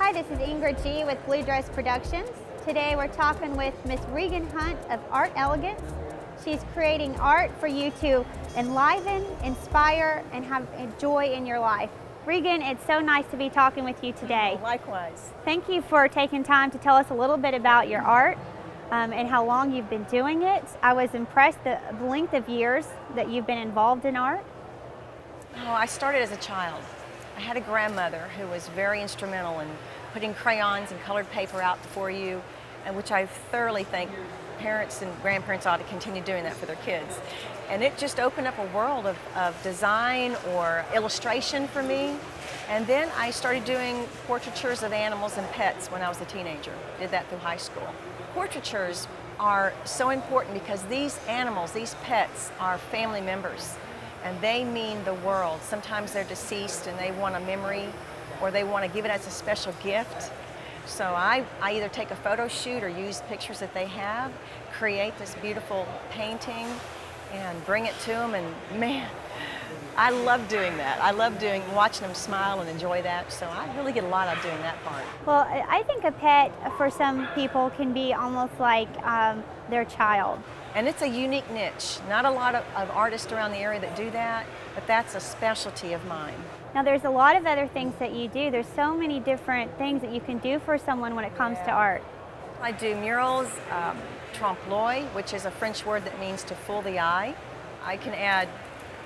Hi, this is Ingrid G with Blue Dress Productions. Today we're talking with Miss Regann Hunt of Art Elegance. She's creating art for you to enliven, inspire, and have joy in your life. Regann, it's so nice to be talking with you today. Likewise. Thank you for taking time to tell us a little bit about your art and how long you've been doing it. I was impressed the length of years that you've been involved in art. Oh, I started as a child. I had a grandmother who was very instrumental in putting crayons and colored paper out for you, and which I thoroughly think parents and grandparents ought to continue doing that for their kids. And it just opened up a world of design or illustration for me. And then I started doing portraitures of animals and pets when I was a teenager. Did that through high school. Portraitures are so important because these animals, these pets, are family members. And they mean the world. Sometimes they're deceased and they want a memory or they want to give it as a special gift. So I either take a photo shoot or use pictures that they have, create this beautiful painting and bring it to them, and man, I love doing that. I love watching them smile and enjoy that, so I really get a lot out of doing that part. Well, I think a pet for some people can be almost like their child. And it's a unique niche. Not a lot of artists around the area that do that, but that's a specialty of mine. Now there's a lot of other things that you do. There's so many different things that you can do for someone when it comes to art. I do murals, trompe-l'oeil, which is a French word that means to fool the eye. I can add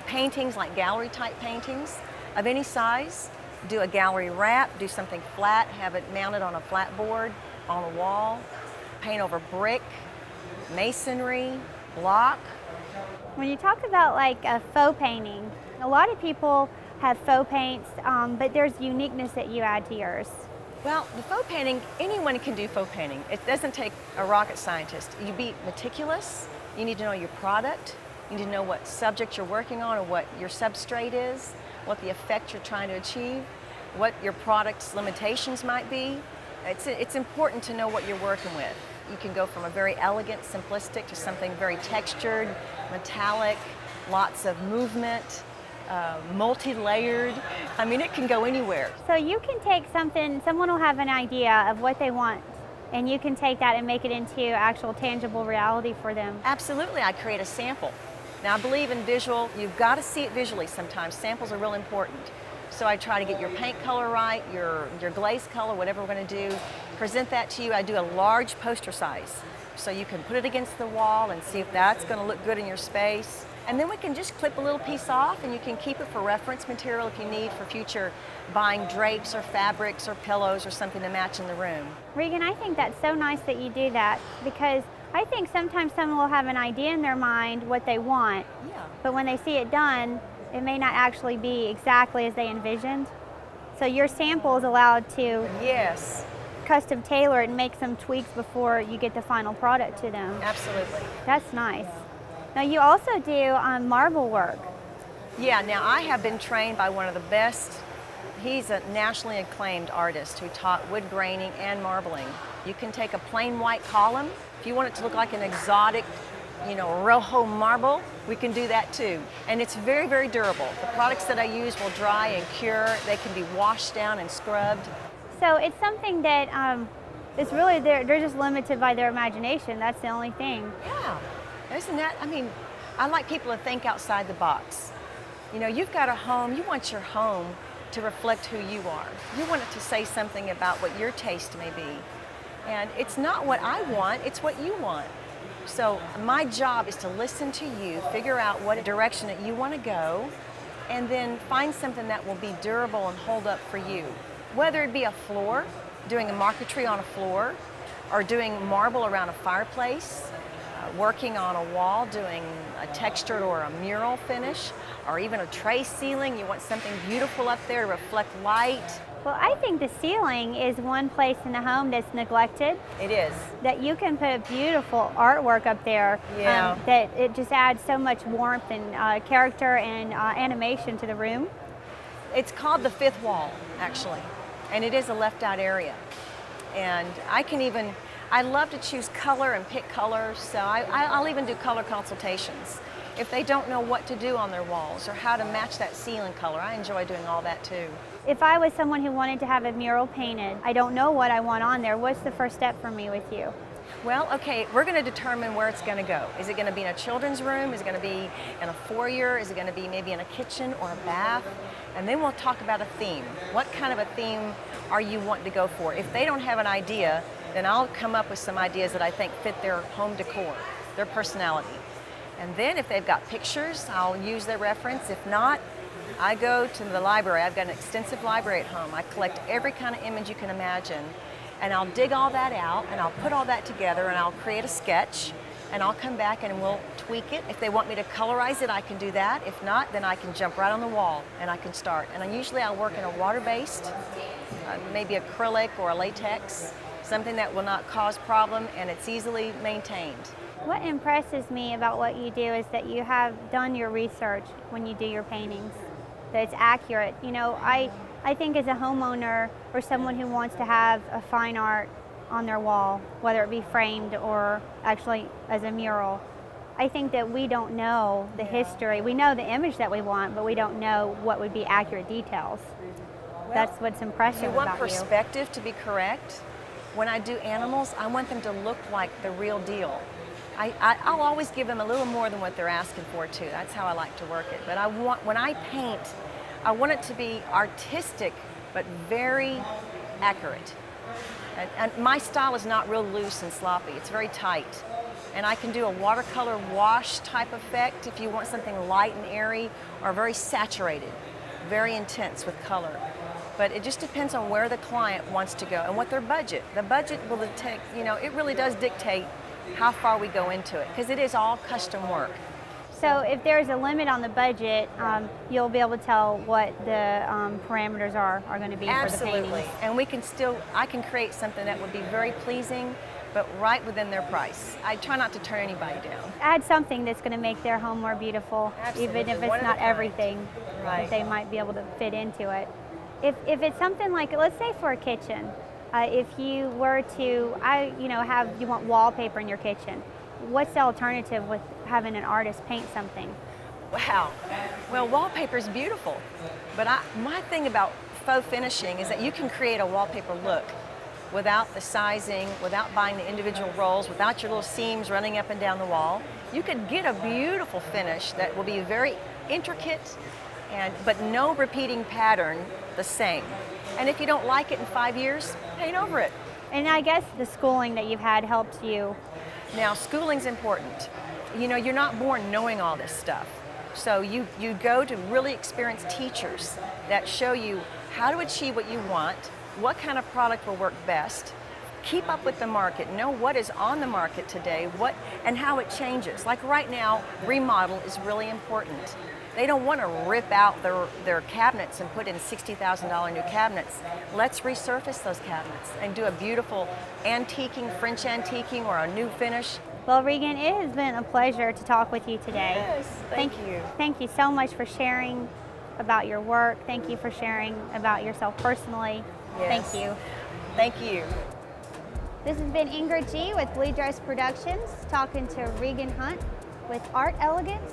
paintings like gallery type paintings of any size, do a gallery wrap, do something flat, have it mounted on a flat board, on a wall, paint over brick, masonry, block. When you talk about like a faux painting, a lot of people have faux paints, but there's uniqueness that you add to yours. Well, the faux painting, anyone can do faux painting. It doesn't take a rocket scientist. You be meticulous, you need to know your product, you need to know what subject you're working on or what your substrate is, what the effect you're trying to achieve, what your product's limitations might be. It's important to know what you're working with. You can go from a very elegant, simplistic to something very textured, metallic, lots of movement, multi-layered. I mean, it can go anywhere. So you can take something, someone will have an idea of what they want, and you can take that and make it into actual tangible reality for them. Absolutely, I create a sample. Now I believe in visual, you've got to see it visually sometimes. Samples are real important. So I try to get your paint color right, your glaze color, whatever we're going to do, present that to you. I do a large poster size, so you can put it against the wall and see if that's going to look good in your space. And then we can just clip a little piece off and you can keep it for reference material if you need for future buying drapes or fabrics or pillows or something to match in the room. Regann, I think that's so nice that you do that, because I think sometimes someone will have an idea in their mind what they want, but when they see it done, it may not actually be exactly as they envisioned. So your sample is allowed to custom tailor it and make some tweaks before you get the final product to them. Absolutely. That's nice. Now you also do marble work. Yeah, now I have been trained by one of the best. He's a nationally acclaimed artist who taught wood graining and marbling. You can take a plain white column. If you want it to look like an exotic, Rojo marble, we can do that too. And it's very, very durable. The products that I use will dry and cure. They can be washed down and scrubbed. So it's something that it's really, they're just limited by their imagination. That's the only thing. Yeah. Isn't that, I like people to think outside the box. You've got a home, you want your home to reflect who you are. You want it to say something about what your taste may be. And it's not what I want, it's what you want. So my job is to listen to you, figure out what direction that you want to go, and then find something that will be durable and hold up for you. Whether it be a floor, doing a marquetry on a floor, or doing marble around a fireplace, working on a wall, doing a textured or a mural finish, or even a tray ceiling. You want something beautiful up there to reflect light. Well, I think the ceiling is one place in the home that's neglected. It is. That you can put a beautiful artwork up there. Yeah. That it just adds so much warmth and character and animation to the room. It's called the fifth wall, actually, and it is a left out area. And I love to choose color and pick colors, so I'll even do color consultations. If they don't know what to do on their walls or how to match that ceiling color, I enjoy doing all that too. If I was someone who wanted to have a mural painted, I don't know what I want on there. What's the first step for me with you? Well, okay, we're going to determine where it's going to go. Is it going to be in a children's room? Is it going to be in a foyer? Is it going to be maybe in a kitchen or a bath? And then we'll talk about a theme. What kind of a theme are you wanting to go for? If they don't have an idea, then I'll come up with some ideas that I think fit their home decor, their personality. And then if they've got pictures, I'll use their reference. If not, I go to the library. I've got an extensive library at home. I collect every kind of image you can imagine. And I'll dig all that out, and I'll put all that together, and I'll create a sketch, and I'll come back and we'll tweak it. If they want me to colorize it, I can do that. If not, then I can jump right on the wall and I can start. And usually I'll work in a water-based, maybe acrylic or a latex, something that will not cause problem and it's easily maintained. What impresses me about what you do is that you have done your research when you do your paintings, that it's accurate. You know, I think as a homeowner or someone who wants to have a fine art on their wall, whether it be framed or actually as a mural, I think that we don't know the history. We know the image that we want, but we don't know what would be accurate details. Well, that's what's impressive about you. You want perspective to be correct. When I do animals, I want them to look like the real deal. I'll always give them a little more than what they're asking for too. That's how I like to work it. But when I paint, I want it to be artistic, but very accurate. And my style is not real loose and sloppy. It's very tight. And I can do a watercolor wash type effect if you want something light and airy, or very saturated, very intense with color. But it just depends on where the client wants to go and what their budget. The budget will dictate, you know, it really does dictate how far we go into it, because it is all custom work. So if there's a limit on the budget, you'll be able to tell what the parameters are going to be for the paintings. Absolutely, and we can I can create something that would be very pleasing, but right within their price. I try not to turn anybody down. Add something that's going to make their home more beautiful, Absolutely. Even if it's not everything right. that they might be able to fit into it. If it's something like, let's say for a kitchen, if you were to, you want wallpaper in your kitchen, what's the alternative with having an artist paint something? Wow. Well, wallpaper is beautiful, but my thing about faux finishing is that you can create a wallpaper look without the sizing, without buying the individual rolls, without your little seams running up and down the wall. You could get a beautiful finish that will be very intricate, but no repeating pattern the same. And if you don't like it in 5 years, paint over it. And I guess the schooling that you've had helps you. Now, schooling's important. You know, you're not born knowing all this stuff. So you go to really experienced teachers that show you how to achieve what you want, what kind of product will work best, keep up with the market, know what is on the market today, and how it changes. Like right now, remodel is really important. They don't want to rip out their cabinets and put in $60,000 new cabinets. Let's resurface those cabinets and do a beautiful antiquing, French antiquing, or a new finish. Well, Regann, it has been a pleasure to talk with you today. Yes, thank you. Thank you so much for sharing about your work. Thank you for sharing about yourself personally. Yes. Thank you. Thank you. This has been Ingrid G. with Blue Dress Productions, talking to Regann Hunt with Art Elegance.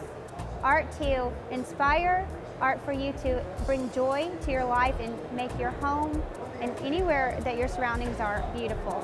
Art to inspire, art for you to bring joy to your life and make your home and anywhere that your surroundings are beautiful.